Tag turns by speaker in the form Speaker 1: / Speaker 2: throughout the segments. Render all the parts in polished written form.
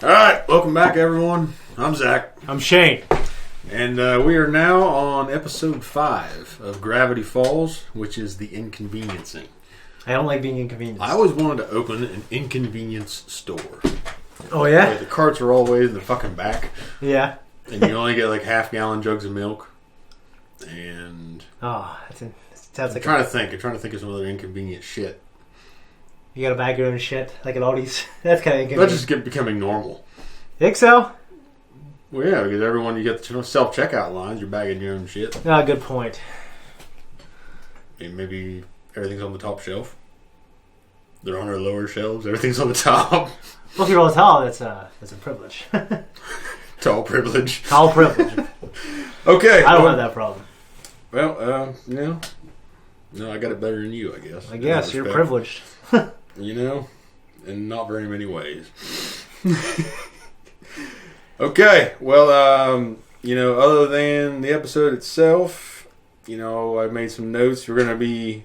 Speaker 1: Alright, welcome back everyone. I'm Zach.
Speaker 2: I'm Shane.
Speaker 1: And we are now on episode 5 of Gravityfalls, which is the Inconveniencing.
Speaker 2: I don't like being inconvenienced.
Speaker 1: I always wanted to open an inconvenience store.
Speaker 2: Oh yeah?
Speaker 1: Where the carts are always in the fucking back.
Speaker 2: Yeah.
Speaker 1: And you only get like half-gallon jugs of milk. And...
Speaker 2: sounds like...
Speaker 1: I'm trying to think of some other inconvenient shit.
Speaker 2: You gotta bag your own shit, like at Aldi's. That's kind of inconvenient.
Speaker 1: That's just becoming normal.
Speaker 2: Think so?
Speaker 1: Well, yeah, because you get the self-checkout lines, you're bagging your own shit.
Speaker 2: Ah, good point.
Speaker 1: And maybe everything's on the top shelf. They're on our lower shelves. Everything's on the top.
Speaker 2: Well, if you're all tall, that's a privilege.
Speaker 1: Tall privilege.
Speaker 2: Tall privilege.
Speaker 1: Okay.
Speaker 2: I don't have that problem.
Speaker 1: Well, no, I got it better than you, I guess.
Speaker 2: I guess you're privileged.
Speaker 1: In not very many ways. Okay, well, other than the episode itself, I made some notes. You're going to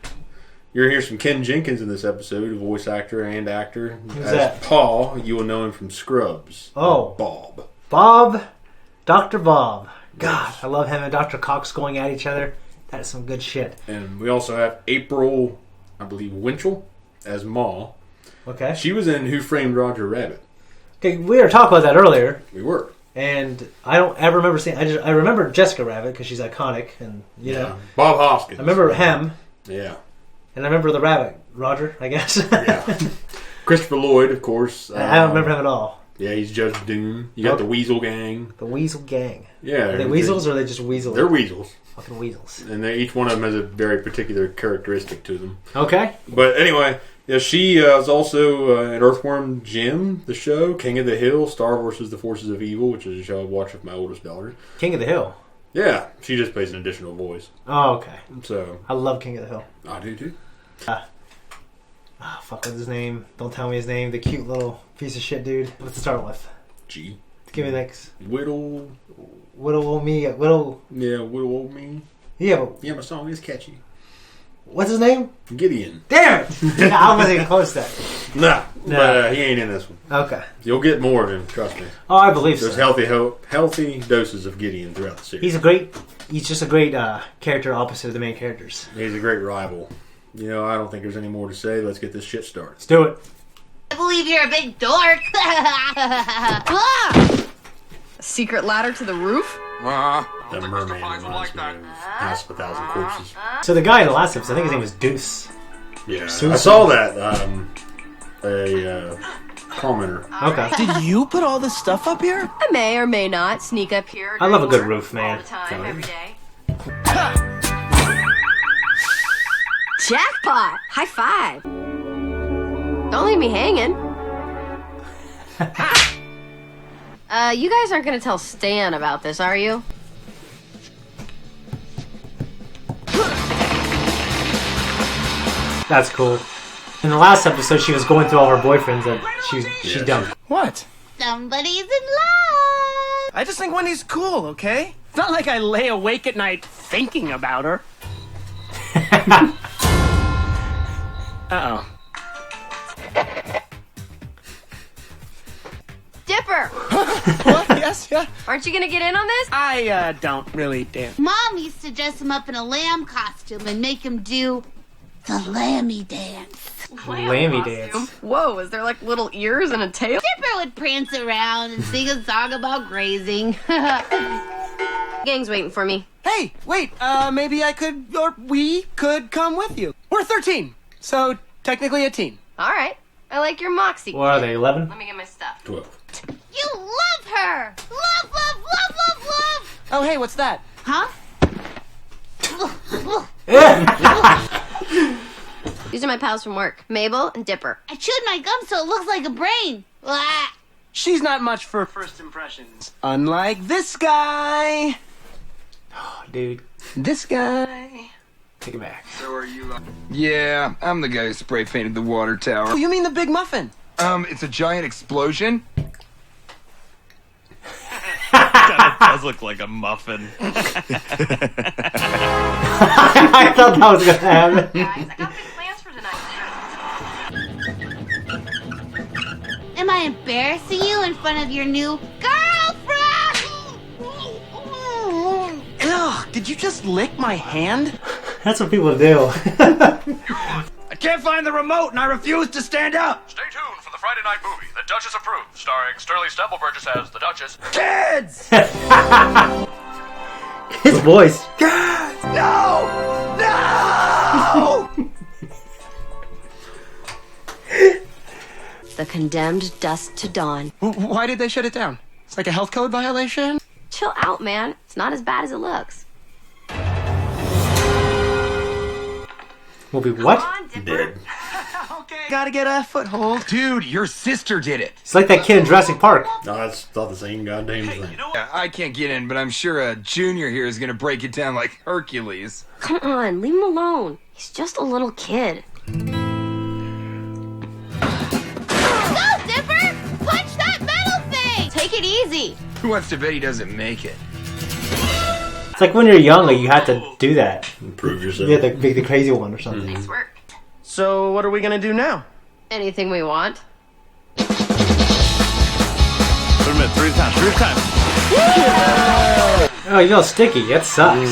Speaker 1: hear some Ken Jenkins in this episode, a voice actor and actor.
Speaker 2: Who's that?
Speaker 1: Paul, you will know him from Scrubs.
Speaker 2: Oh. Bob. Dr. Bob. God, I love him and Dr. Cox going at each other. That is some good shit.
Speaker 1: And we also have April, I believe, Winchell as Ma.
Speaker 2: Okay.
Speaker 1: She was in Who Framed Roger Rabbit.
Speaker 2: Okay, we were talking about that earlier.
Speaker 1: We were.
Speaker 2: And I don't ever remember seeing... I remember Jessica Rabbit because she's iconic. And, you know.
Speaker 1: Bob Hoskins.
Speaker 2: I remember Hem.
Speaker 1: Yeah.
Speaker 2: And I remember the rabbit. Roger, I guess.
Speaker 1: Yeah. Christopher Lloyd, of course.
Speaker 2: I don't remember him at all.
Speaker 1: Yeah, he's Judge Doom. You got the Weasel Gang.
Speaker 2: The Weasel Gang.
Speaker 1: Yeah.
Speaker 2: Are they weasels or are they just weasels?
Speaker 1: They're weasels.
Speaker 2: Fucking weasels.
Speaker 1: And each one of them has a very particular characteristic to them.
Speaker 2: Okay.
Speaker 1: But anyway, yeah, she is also in Earthworm Jim, the show, King of the Hill, Star versus the Forces of Evil, which is a show I watch with my oldest daughter.
Speaker 2: King of the Hill?
Speaker 1: Yeah, she just plays an additional voice.
Speaker 2: Oh, okay.
Speaker 1: So
Speaker 2: I love King of the Hill.
Speaker 1: I do too.
Speaker 2: What's his name? Don't tell me his name. The cute little piece of shit dude. What's it start with?
Speaker 1: G.
Speaker 2: Give me next.
Speaker 1: Whittle
Speaker 2: old me.
Speaker 1: Yeah, Whittle old me.
Speaker 2: Yeah.
Speaker 1: Yeah, my song is catchy.
Speaker 2: What's his name?
Speaker 1: Gideon.
Speaker 2: Damn it! I wasn't even close to that.
Speaker 1: Nah. But he ain't in this one.
Speaker 2: Okay.
Speaker 1: You'll get more of him, trust me.
Speaker 2: Oh, I believe so.
Speaker 1: There's healthy doses of Gideon throughout the series.
Speaker 2: He's just a great character opposite of the main characters.
Speaker 1: He's a great rival. I don't think there's any more to say. Let's get this shit started.
Speaker 2: Let's do it.
Speaker 3: I believe you're a big dork.
Speaker 4: A secret ladder to the roof?
Speaker 1: The merman reminds me of House of a Thousand Corpses.
Speaker 2: So the guy in the last episode, I think his name was Deuce.
Speaker 1: Yeah,
Speaker 2: Susan.
Speaker 1: I saw that. A commenter.
Speaker 2: Okay.
Speaker 5: Did you put all this stuff up here?
Speaker 4: I may or may not sneak up here.
Speaker 2: I love a good
Speaker 4: during
Speaker 2: roof,
Speaker 4: work
Speaker 2: man.
Speaker 4: All the time,
Speaker 1: Fine.
Speaker 4: every day. Jackpot! High five! Don't leave me hanging. You guys aren't gonna tell Stan about this, are you?
Speaker 2: That's cool. In the last episode, she was going through all her boyfriends that she dumped.
Speaker 5: What?
Speaker 3: Somebody's in love.
Speaker 5: I just think Wendy's cool, okay? It's not like I lay awake at night thinking about her. Uh-oh.
Speaker 4: Dipper!
Speaker 5: What? Yes, yeah?
Speaker 4: Aren't you gonna get in on this?
Speaker 5: I, don't really dare.
Speaker 3: Mom used to dress him up in a lamb costume and make him do the lammy dance.
Speaker 2: Lammy dance.
Speaker 4: Whoa, is there like little ears and a tail?
Speaker 3: Dipper would prance around and sing a song about grazing.
Speaker 4: Gang's waiting for me.
Speaker 5: Hey, wait, maybe we could come with you. We're 13, so technically a teen.
Speaker 4: Alright. I like your moxie.
Speaker 2: What are they, 11?
Speaker 4: Let me get my stuff.
Speaker 1: 12.
Speaker 3: You love her. Love, love, love, love, love.
Speaker 5: Oh, hey, what's that?
Speaker 3: Huh?
Speaker 4: These are my pals from work. Mabel and Dipper.
Speaker 3: I chewed my gum so it looks like a brain. Blah.
Speaker 5: She's not much for first impressions. Unlike this guy.
Speaker 2: Oh, dude.
Speaker 5: This guy.
Speaker 2: Take it back.
Speaker 6: Yeah, I'm the guy who spray painted the water tower.
Speaker 5: Oh, you mean the big muffin?
Speaker 6: It's a giant explosion.
Speaker 7: Kinda does look like a muffin.
Speaker 2: I thought that was going to happen.
Speaker 4: Guys, I got big plans for tonight.
Speaker 3: Am I embarrassing you in front of your new girlfriend?
Speaker 5: Ugh, did you just lick my hand?
Speaker 2: That's what people do.
Speaker 8: I can't find the remote and I refuse to stand up.
Speaker 9: Stay tuned for the Friday night movie, The Duchess Approved, starring Sterling Stempelburgess as the Duchess.
Speaker 8: Kids!
Speaker 2: His voice.
Speaker 8: No! No!
Speaker 4: The condemned dust to dawn.
Speaker 5: Why did they shut it down? It's like a health code violation?
Speaker 4: Chill out, man. It's not as bad as it looks.
Speaker 2: Will be what?
Speaker 1: Dead.
Speaker 5: Okay. Gotta get a foothold.
Speaker 6: Dude, your sister did it.
Speaker 2: It's like that kid in Jurassic Park.
Speaker 1: No, that's not the same goddamn thing.
Speaker 6: Yeah, I can't get in, but I'm sure Junior here is gonna break it down like Hercules.
Speaker 4: Come on, leave him alone. He's just a little kid.
Speaker 3: Go, Dipper! Punch that metal thing!
Speaker 4: Take it easy.
Speaker 6: Who wants to bet he doesn't make it?
Speaker 2: It's like when you're young, like you had to do that.
Speaker 1: Prove yourself.
Speaker 2: You had to be the crazy one or something.
Speaker 4: Nice work.
Speaker 5: So what are we gonna do now?
Speaker 4: Anything we want.
Speaker 7: 3 minutes, 3 times, 3 times.
Speaker 2: Oh, you know, sticky. That sucks.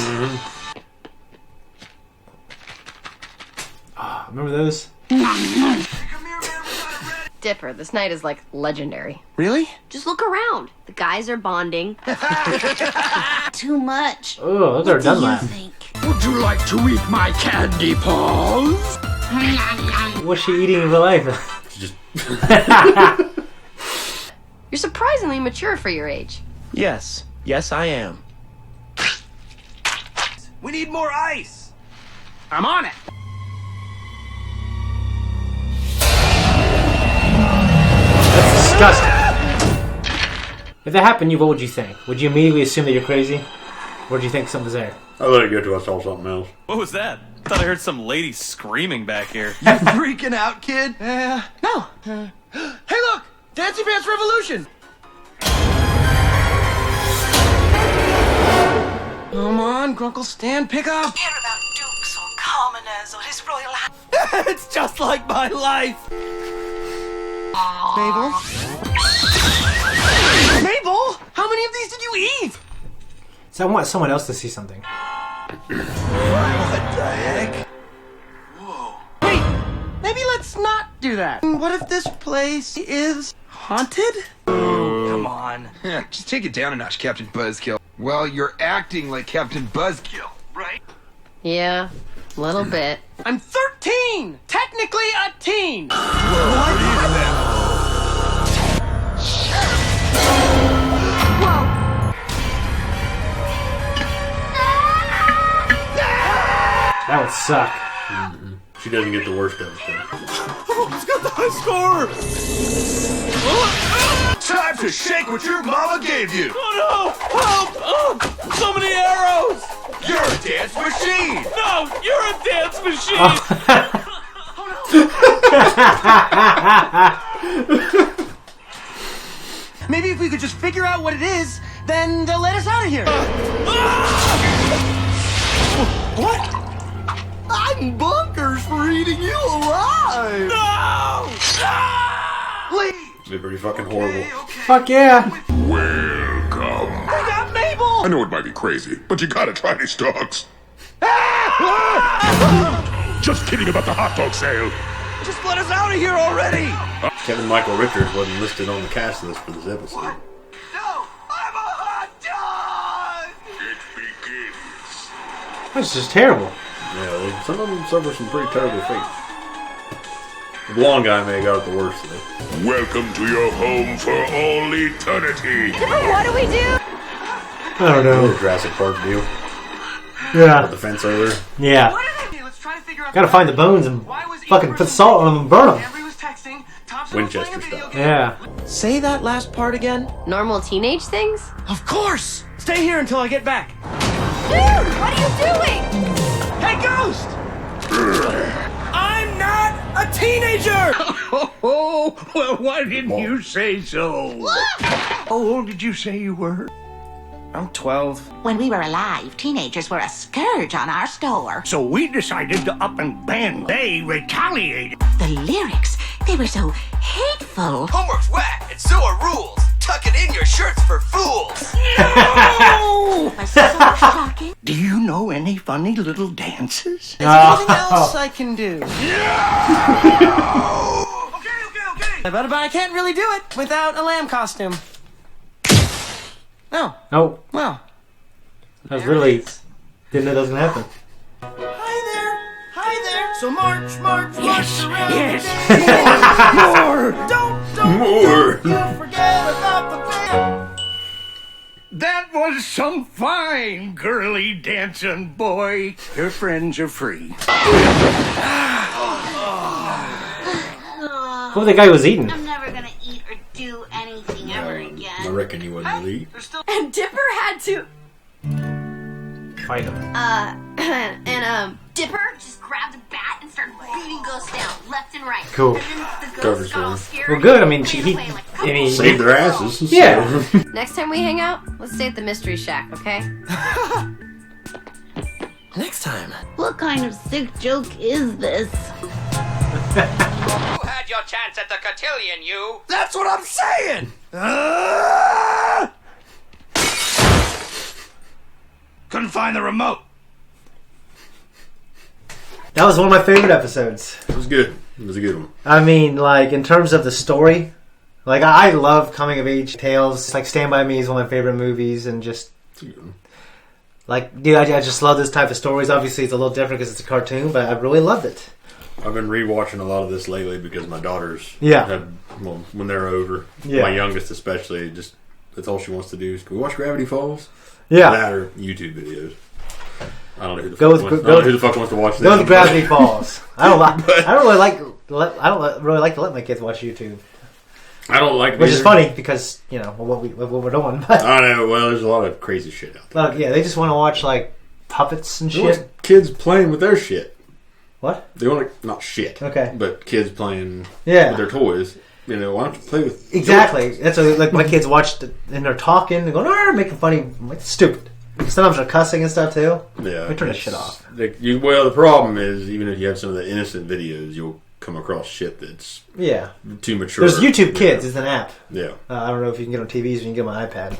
Speaker 2: Oh, remember those?
Speaker 4: Dipper, this night is like legendary.
Speaker 5: Really?
Speaker 4: Just look around. The guys are bonding.
Speaker 3: Too much.
Speaker 2: Oh, look at her
Speaker 3: What do you
Speaker 2: Dunlap.
Speaker 3: think?
Speaker 8: Would you like to eat my candy paws?
Speaker 2: What's she eating in real life?
Speaker 1: Just
Speaker 4: You're surprisingly mature for your age.
Speaker 5: Yes. Yes, I am.
Speaker 8: We need more ice. I'm on it.
Speaker 2: That's disgusting. If that happened, what would you think? Would you immediately assume that you're crazy? Or do you think something's there?
Speaker 1: I let it go till I saw something else.
Speaker 7: What was that? I thought I heard some lady screaming back here.
Speaker 8: Freaking out, kid?
Speaker 5: No. Hey, look! Fancy Pants Revolution! Come on, Grunkle Stan, pick up!
Speaker 10: Hear about dukes or commoners or his royal...
Speaker 8: It's just like my life.
Speaker 5: Mabel? Mabel! How many of these did you eat?
Speaker 2: So I want someone else to see something.
Speaker 8: What the heck?
Speaker 5: Wait, maybe let's not do that. What if this place is haunted?
Speaker 8: Come on.
Speaker 6: Yeah, just take it down a notch, Captain Buzzkill. Well, you're acting like Captain Buzzkill, right?
Speaker 4: Yeah, a little bit.
Speaker 5: I'm 13! Technically a teen!
Speaker 2: That would suck.
Speaker 1: She doesn't get the worst of it.
Speaker 8: He's got the high score. Time to shake what your mama gave you.
Speaker 7: Oh no! Help! Oh, so many arrows!
Speaker 8: You're a dance machine.
Speaker 7: No, you're a dance machine!
Speaker 5: Maybe if we could just figure out what it is, then they'll let us out of here. What? I'm bonkers for eating you alive.
Speaker 7: No!
Speaker 5: Please.
Speaker 1: It's been pretty fucking horrible.
Speaker 2: Fuck yeah.
Speaker 11: Welcome.
Speaker 5: We got Mabel.
Speaker 11: I know it might be crazy, but you gotta try these dogs. Just kidding about the hot dog sale.
Speaker 8: Just let us out of here already.
Speaker 1: Kevin Michael Richards wasn't listed on the cast list for this episode.
Speaker 8: No, I'm a hot dog.
Speaker 11: It begins.
Speaker 2: That's just terrible.
Speaker 1: Yeah, some of them suffer some pretty terrible fate. The blonde guy may have got it the worst, though.
Speaker 11: Welcome to your home for all eternity.
Speaker 4: What do we do?
Speaker 2: I don't know.
Speaker 1: The Jurassic Park deal.
Speaker 2: Yeah.
Speaker 1: With the fence over.
Speaker 2: Yeah.
Speaker 5: Okay, let's try to figure out.
Speaker 2: Gotta find the bones and fucking put salt on them and burn them.
Speaker 5: Henry was texting. Thompson
Speaker 1: Winchester
Speaker 5: was playing a video
Speaker 1: style.
Speaker 5: game.
Speaker 2: Yeah.
Speaker 5: Say that last part again.
Speaker 4: Normal teenage things?
Speaker 5: Of course. Stay here until I get back.
Speaker 4: Dude, what are you doing?
Speaker 5: Hey, Ghost! I'm not a teenager!
Speaker 8: Oh, well, why didn't you say so? How old did you say you were?
Speaker 5: I'm 12.
Speaker 10: When we were alive, teenagers were a scourge on our store.
Speaker 8: So we decided to up and ban. They retaliated.
Speaker 10: The lyrics, they were so hateful.
Speaker 8: Homework's whack.
Speaker 12: So are rules. Tuck it in your shirts for fools.
Speaker 10: So shocking.
Speaker 8: Do you know any funny little dances?
Speaker 5: Is there anything else I can do? Okay. But I can't really do it without a lamb costume. No.
Speaker 2: No.
Speaker 5: Well.
Speaker 2: I was really didn't know that was gonna happen.
Speaker 5: Hi there. So march around.
Speaker 8: Yes.
Speaker 5: Don't
Speaker 1: More.
Speaker 5: you forget about the band.
Speaker 8: That was some fine girly dancing, boy. Your friends are free.
Speaker 2: What the guy was eating?
Speaker 3: I'm never gonna eat or do anything ever again.
Speaker 1: I reckon he wouldn't really eat.
Speaker 4: And Dipper had to.
Speaker 2: Fight him.
Speaker 4: And
Speaker 3: Dipper just grabbed a bat and started beating ghosts down left and right.
Speaker 2: Cool.
Speaker 3: And then the
Speaker 1: Cover
Speaker 3: ghosts got all
Speaker 1: story.
Speaker 3: scared.
Speaker 2: Well, good. I mean,
Speaker 1: Saved their asses.
Speaker 2: Yeah.
Speaker 1: So.
Speaker 4: next time we hang out, let's stay at the Mystery Shack, okay?
Speaker 5: Next time.
Speaker 3: What kind of sick joke is this?
Speaker 12: You had your chance at the cotillion, you.
Speaker 5: That's what I'm saying.
Speaker 8: Couldn't find the remote.
Speaker 2: That was one of my favorite episodes.
Speaker 1: It was good. It was a good one.
Speaker 2: I mean, like, in terms of the story, like, I love coming of age tales. Like, Stand By Me is one of my favorite movies, and just, like, dude, I just love this type of stories. Obviously, it's a little different because it's a cartoon, but I really loved it.
Speaker 1: I've been rewatching a lot of this lately because my daughters, when they're over, my youngest especially, just that's all she wants to do is, can we watch Gravityfalls?
Speaker 2: Yeah.
Speaker 1: That or YouTube videos. I don't know who the fuck wants to watch that.
Speaker 2: Go with Gravityfalls. I don't really like to let my kids watch YouTube.
Speaker 1: I don't like,
Speaker 2: which is funny because what we're doing. But
Speaker 1: I know. Well, there's a lot of crazy shit out there.
Speaker 2: Yeah, they just want to watch like puppets and shit.
Speaker 1: Kids playing with their shit.
Speaker 2: What?
Speaker 1: They want to not shit.
Speaker 2: Okay.
Speaker 1: But kids playing
Speaker 2: with
Speaker 1: their toys. Why don't you play with
Speaker 2: exactly? That's what, like my kids watched it and they're talking, they're going, making funny, I'm like, stupid. Sometimes they're cussing and stuff too.
Speaker 1: Yeah,
Speaker 2: we turn this shit off.
Speaker 1: The problem is, even if you have some of the innocent videos, you'll come across shit that's too mature.
Speaker 2: There's YouTube Kids. It's an app.
Speaker 1: Yeah.
Speaker 2: I don't know if you can get on TVs or you can get on my iPad.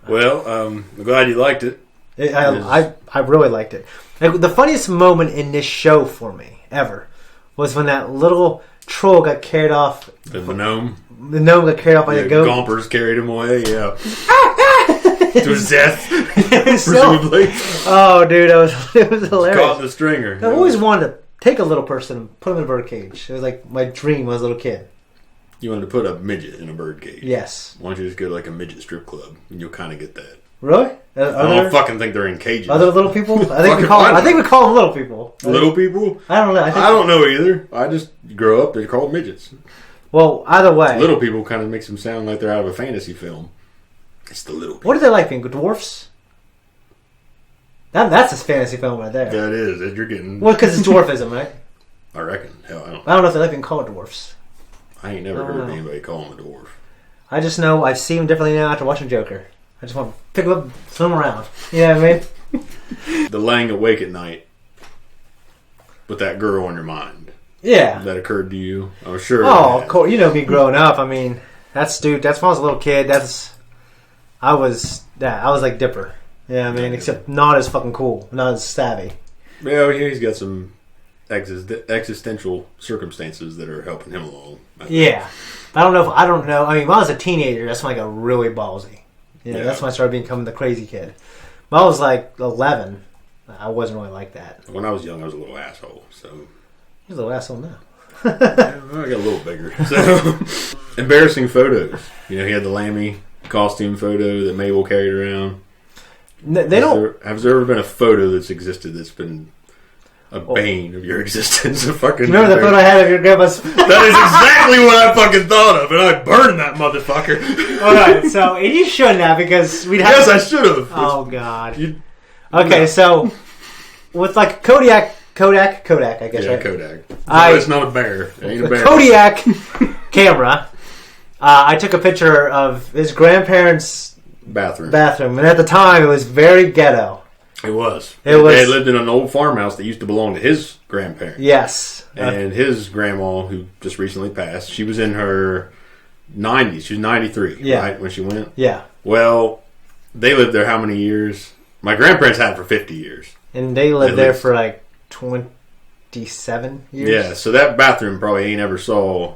Speaker 1: Well, I'm glad you liked it.
Speaker 2: I really liked it. Like, the funniest moment in this show for me ever was when that little troll got carried off.
Speaker 1: The gnome.
Speaker 2: The gnome got carried off by a goat.
Speaker 1: Gompers carried him away. Yeah. To his death, presumably.
Speaker 2: Oh, dude, it was hilarious.
Speaker 1: Caught the stringer.
Speaker 2: I always wanted to take a little person and put him in a birdcage. It was like my dream when I was a little kid.
Speaker 1: You wanted to put a midget in a birdcage?
Speaker 2: Yes.
Speaker 1: Why don't you just go to like a midget strip club and you'll kind of get that.
Speaker 2: Really?
Speaker 1: I don't fucking think they're in cages.
Speaker 2: Other little people? I think we call them little people.
Speaker 1: Little people?
Speaker 2: I don't know. I
Speaker 1: don't know either. I just grow up, they call them midgets.
Speaker 2: Well, either way.
Speaker 1: Little people kind of makes them sound like they're out of a fantasy film. It's the little people.
Speaker 2: What are they like being dwarfs? That's a fantasy film right there.
Speaker 1: Yeah, it is. You're getting...
Speaker 2: Well, because it's dwarfism, right?
Speaker 1: I reckon. Hell, I don't
Speaker 2: know if they like being called dwarfs.
Speaker 1: I ain't never heard of anybody call him a dwarf.
Speaker 2: I just know I see him differently now after watching Joker. I just want to pick him up and swim around. You know what I mean?
Speaker 1: The laying awake at night with that girl on your mind.
Speaker 2: Yeah.
Speaker 1: That occurred to you? I'm sure.
Speaker 2: Oh, of course. You know me growing up. I mean, that's when I was a little kid. I was like Dipper. Yeah, I mean, except not as fucking cool, not as savvy.
Speaker 1: Yeah, he's got some existential circumstances that are helping him along.
Speaker 2: Yeah, I don't know. I mean, when I was a teenager, that's when I got really ballsy. Yeah, that's when I started becoming the crazy kid. When I was like 11, I wasn't really like that.
Speaker 1: When I was young, I was a little asshole. So
Speaker 2: you're a little asshole now.
Speaker 1: I got a little bigger. So embarrassing photos. He had the Lammy costume photo that Mabel carried around. Has there ever been a photo that's existed that's been a bane of your existence?
Speaker 2: Remember the photo I had of your grandma's?
Speaker 1: That is exactly what I fucking thought of, and I burned that motherfucker.
Speaker 2: Alright, so, and you shouldn't have, because we'd have...
Speaker 1: Yes, I should have.
Speaker 2: Oh, God. So, with like Kodak, I guess,
Speaker 1: yeah,
Speaker 2: right?
Speaker 1: Kodak. No, it's not a bear. It ain't a bear.
Speaker 2: Kodak camera. I took a picture of his grandparents' bathroom, and at the time, it was very ghetto.
Speaker 1: It was. They had lived in an old farmhouse that used to belong to his grandparents.
Speaker 2: Yes.
Speaker 1: And his grandma, who just recently passed, she was in her 90s. She was 93,
Speaker 2: Yeah.
Speaker 1: right, when she went?
Speaker 2: Yeah.
Speaker 1: Well, they lived there how many years? My grandparents had it for 50 years.
Speaker 2: And they lived
Speaker 1: At
Speaker 2: there
Speaker 1: least.
Speaker 2: for like 27 years.
Speaker 1: Yeah, so that bathroom probably ain't ever saw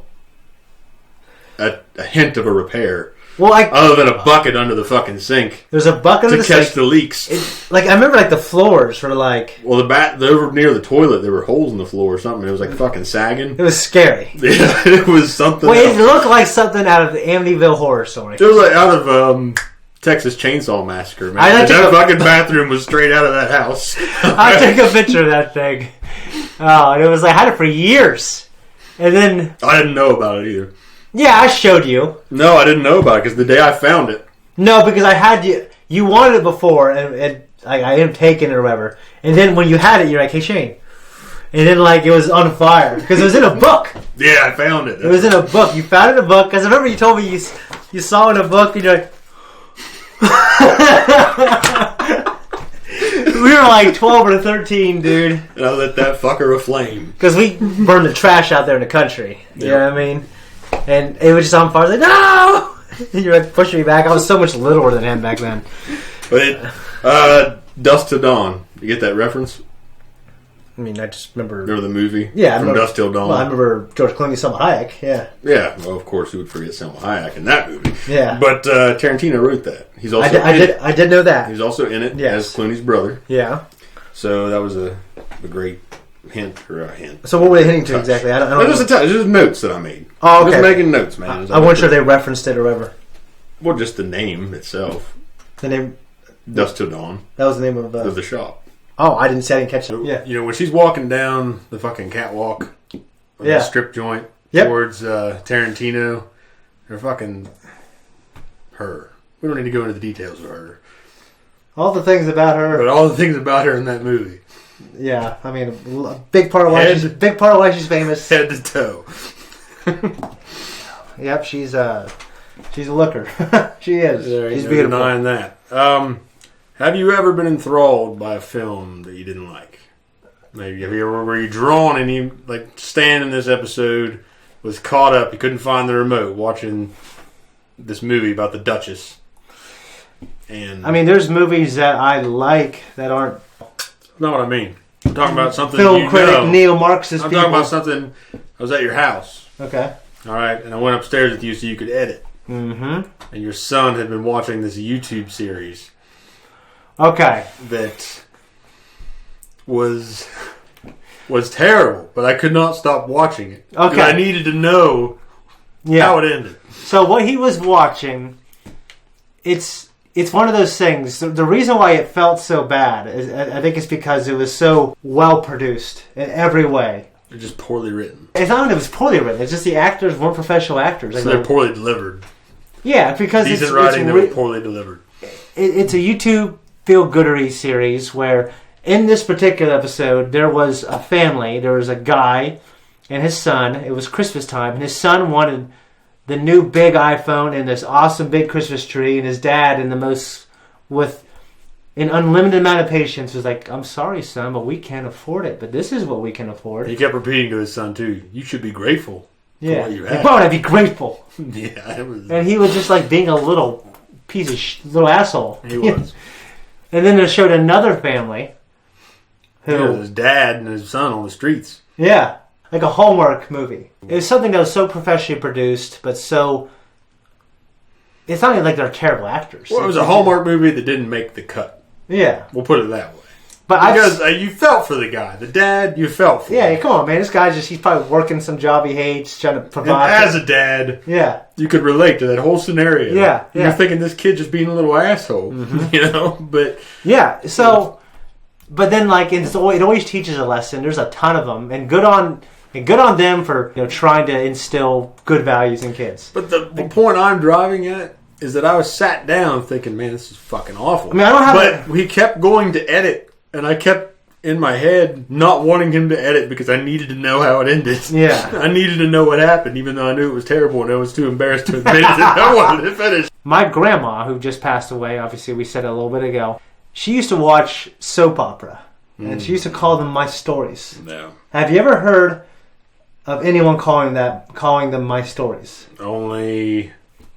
Speaker 1: a hint of a repair.
Speaker 2: Well,
Speaker 1: other than a bucket under the fucking sink.
Speaker 2: There's a bucket under the
Speaker 1: to catch
Speaker 2: sink.
Speaker 1: the leaks.
Speaker 2: Like I remember, like the floors were like.
Speaker 1: Well, over near the toilet, there were holes in the floor or something. It was like fucking sagging.
Speaker 2: It was scary.
Speaker 1: Yeah, it was something.
Speaker 2: Well,
Speaker 1: else.
Speaker 2: it looked like something out of the Amityville Horror Story.
Speaker 1: It was like out of Texas Chainsaw Massacre, man.
Speaker 2: That
Speaker 1: fucking bathroom was straight out of that house.
Speaker 2: I took a picture of that thing. Oh, and it was like I had it for years, and then
Speaker 1: I didn't know about it either.
Speaker 2: Yeah, I showed you.
Speaker 1: No, I didn't know about it because the day I found it.
Speaker 2: No, because I had you. You wanted it before, and I didn't take it or whatever. And then when you had it, you're like, "Hey, Shane," and then like it was on fire because it was in a book.
Speaker 1: Yeah, I found it.
Speaker 2: It was in a book. You found it in a book because I remember you told me you saw it in a book, and you're like. We were like 12 or 13, dude.
Speaker 1: And I lit that fucker aflame.
Speaker 2: Because we burned the trash out there in the country. You know what I mean? And it was just on fire. I was like, no! And you're like pushing me back. I was so much littler than him back then.
Speaker 1: But Dusk Till Dawn. You get that reference?
Speaker 2: I mean, I just remember...
Speaker 1: Remember the movie?
Speaker 2: Yeah.
Speaker 1: From Dusk Till Dawn?
Speaker 2: Well, I remember George Clooney, Selma Hayek. Yeah.
Speaker 1: Yeah. Well, of course, who would forget Selma Hayek in that movie?
Speaker 2: Yeah.
Speaker 1: But Tarantino wrote that. He's also
Speaker 2: I did know that.
Speaker 1: He's also in it as Clooney's brother.
Speaker 2: Yeah.
Speaker 1: So that was a great hint or a hint.
Speaker 2: So what were they hinting to exactly? I don't know.
Speaker 1: It was just notes that I made.
Speaker 2: Oh, okay.
Speaker 1: I was making notes, man.
Speaker 2: I wasn't sure they referenced it or whatever.
Speaker 1: Well, just the name itself.
Speaker 2: The name?
Speaker 1: Dusk Till Dawn.
Speaker 2: That was the name of
Speaker 1: the shop.
Speaker 2: Oh, I didn't catch it. Yeah.
Speaker 1: You know, when she's walking down the fucking catwalk of the strip joint towards Tarantino, they're fucking her. We don't need to go into the details of her.
Speaker 2: All the things about her.
Speaker 1: But all the things about her in that movie.
Speaker 2: Yeah, I mean, a big part of why she's famous.
Speaker 1: Head to toe.
Speaker 2: Yep, she's a looker. She is. She's
Speaker 1: no
Speaker 2: beautiful.
Speaker 1: Denying that. Have you ever been enthralled by a film that you didn't like? Maybe were you drawn and you like Stan in this episode was caught up. He couldn't find the remote watching this movie about the Duchess. And
Speaker 2: I mean, there's movies that I like that aren't.
Speaker 1: Know what I mean? I'm talking about something
Speaker 2: film critic, neo-Marxist.
Speaker 1: I'm talking about something. I was at your house.
Speaker 2: Okay.
Speaker 1: All right, and I went upstairs with you so you could edit.
Speaker 2: Mm-hmm.
Speaker 1: And your son had been watching this YouTube series.
Speaker 2: Okay.
Speaker 1: That was terrible, but I could not stop watching it.
Speaker 2: Okay.
Speaker 1: I needed to know how it ended.
Speaker 2: So what he was watching, it's one of those things. The reason why it felt so bad is I think it's because it was so well produced in every way.
Speaker 1: They're just poorly written.
Speaker 2: It's not that it was poorly written. It's just the actors weren't professional actors.
Speaker 1: So they're poorly delivered.
Speaker 2: Yeah, because
Speaker 1: decent writing that was poorly delivered.
Speaker 2: It's a YouTube feel-goodery series where in this particular episode there was a family. There was a guy and his son. It was Christmas time, and his son wanted the new big iPhone and this awesome big Christmas tree, and his dad with an unlimited amount of patience was like, "I'm sorry, son, but we can't afford it. But this is what we can afford."
Speaker 1: He kept repeating to his son too, "You should be grateful for what you have."
Speaker 2: Why would I be grateful?
Speaker 1: Yeah, it was.
Speaker 2: And he was just like being a little piece of little asshole.
Speaker 1: He was.
Speaker 2: And then they showed another family who
Speaker 1: his dad and his son on the streets.
Speaker 2: Yeah, like a Hallmark movie. It was something that was so professionally produced, but so. It's not even like they're terrible actors.
Speaker 1: Well, it was a Hallmark movie that didn't make the cut.
Speaker 2: Yeah.
Speaker 1: We'll put it that way.
Speaker 2: But
Speaker 1: because you felt for the guy. The dad, you felt for.
Speaker 2: Yeah, come on, man. This guy's he's probably working some job he hates, trying to provide.
Speaker 1: And as a dad,
Speaker 2: you
Speaker 1: could relate to that whole scenario.
Speaker 2: Yeah.
Speaker 1: You're thinking this kid just being a little asshole, you know? But
Speaker 2: yeah, so, but then like it always teaches a lesson. There's a ton of them, and good on them for trying to instill good values in kids.
Speaker 1: But the point I'm driving at is that I was sat down thinking, man, this is fucking awful.
Speaker 2: I mean, I don't have.
Speaker 1: But he kept going to edit. And I kept in my head not wanting him to edit because I needed to know how it ended.
Speaker 2: Yeah.
Speaker 1: I needed to know what happened, even though I knew it was terrible and I was too embarrassed to admit it that I wanted to finish.
Speaker 2: My grandma, who just passed away, obviously we said it a little bit ago, she used to watch soap opera. And she used to call them my stories.
Speaker 1: No.
Speaker 2: Have you ever heard of anyone calling them my stories.
Speaker 1: Only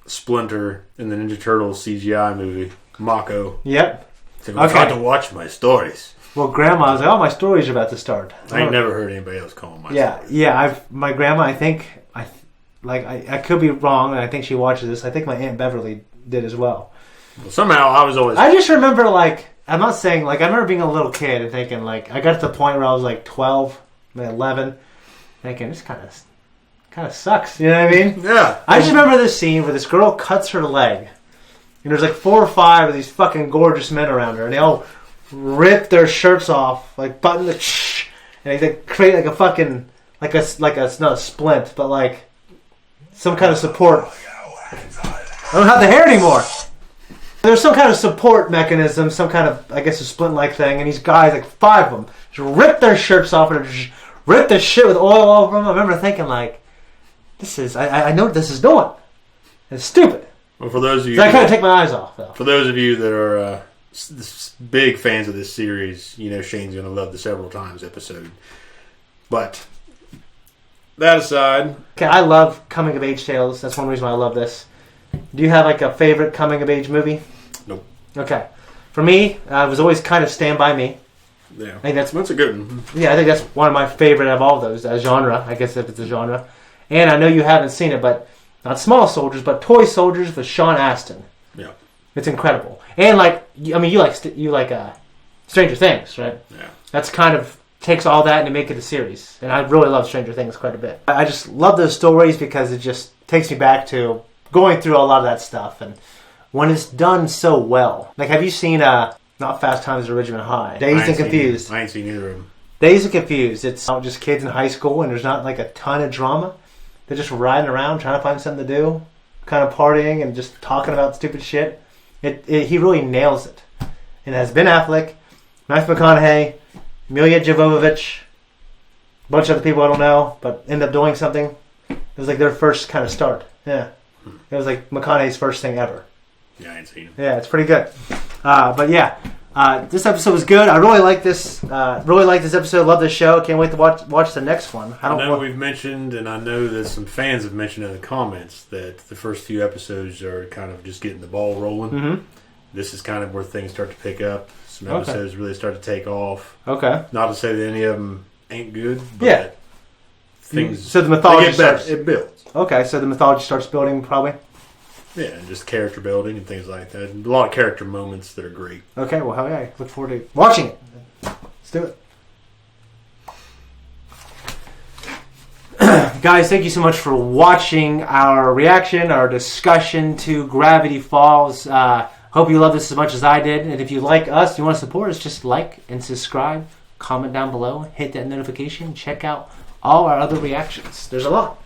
Speaker 1: Splinter in the Ninja Turtles CGI movie, Mako.
Speaker 2: Yep.
Speaker 1: So I'm trying to watch my stories.
Speaker 2: Well, Grandma was like, "Oh, my stories are about to start."
Speaker 1: I ain't never heard anybody else call them my stories.
Speaker 2: Yeah. My grandma, I think, I could be wrong, and I think she watches this. I think my Aunt Beverly did as well.
Speaker 1: Well, somehow I was always.
Speaker 2: I just remember, I'm not saying, I remember being a little kid and thinking, I got to the point where I was 12, 11, thinking this kind of sucks. You know what I mean?
Speaker 1: Yeah.
Speaker 2: I just remember this scene where this girl cuts her leg, and there's 4 or 5 of these fucking gorgeous men around her, and they all rip their shirts off, button the and they create a fucking it's not a splint, but some kind of support. I don't have the hair anymore. There's some kind of support mechanism, some kind of, I guess, a splint-like thing, and these guys, 5 of them, just rip their shirts off and just rip the shit with oil all over them. I remember thinking, I know what this is doing. It's stupid.
Speaker 1: Well, for those of you,
Speaker 2: so I kind of take my eyes off, though.
Speaker 1: For those of you that are big fans of this series, Shane's going to love the several times episode. But that aside,
Speaker 2: okay, I love coming of age tales. That's one reason why I love this. Do you have a favorite coming of age movie?
Speaker 1: Nope.
Speaker 2: Okay, for me, it was always kind of Stand By Me.
Speaker 1: Yeah,
Speaker 2: I think that's
Speaker 1: a good one.
Speaker 2: Yeah, I think that's one of my favorite of all those genre. I guess if it's a genre, and I know you haven't seen it, but not Small Soldiers, but Toy Soldiers with Sean Astin.
Speaker 1: Yeah,
Speaker 2: it's incredible. And you like Stranger Things, right?
Speaker 1: Yeah,
Speaker 2: that's kind of takes all that and make it a series. And I really love Stranger Things quite a bit. I just love those stories because it just takes me back to going through a lot of that stuff, and when it's done so well. Have you seen not Fast Times at Ridgemont High? Dazed and Confused.
Speaker 1: I ain't seen either of them.
Speaker 2: Dazed and Confused. It's just kids in high school, and there's not a ton of drama. They're just riding around trying to find something to do, kind of partying and just talking about stupid shit. He really nails it. And it has Ben Affleck, Matthew McConaughey, Milla Jovovich, a bunch of other people I don't know, but end up doing something. It was their first kind of start. Yeah. It was McConaughey's first thing ever.
Speaker 1: Yeah, I ain't seen it.
Speaker 2: Yeah, it's pretty good. But yeah, this episode was good. I really like this. Really like this episode. Love this show. Can't wait to watch the next one.
Speaker 1: I know we've mentioned, and I know that some fans have mentioned in the comments that the first few episodes are kind of just getting the ball rolling.
Speaker 2: Mm-hmm.
Speaker 1: This is kind of where things start to pick up. Some episodes really start to take off.
Speaker 2: Okay.
Speaker 1: Not to say that any of them ain't good, but
Speaker 2: yeah.
Speaker 1: Things.
Speaker 2: So the mythology starts.
Speaker 1: It builds.
Speaker 2: Okay, so the mythology starts building probably.
Speaker 1: Yeah, and just character building and things like that. A lot of character moments that are great.
Speaker 2: Okay, well, hell yeah. Look forward to watching it. Let's do it. Guys, thank you so much for watching our reaction, our discussion to Gravityfalls. Hope you love this as much as I did. And if you like us, you want to support us, just like and subscribe. Comment down below. Hit that notification. Check out all our other reactions. There's a lot.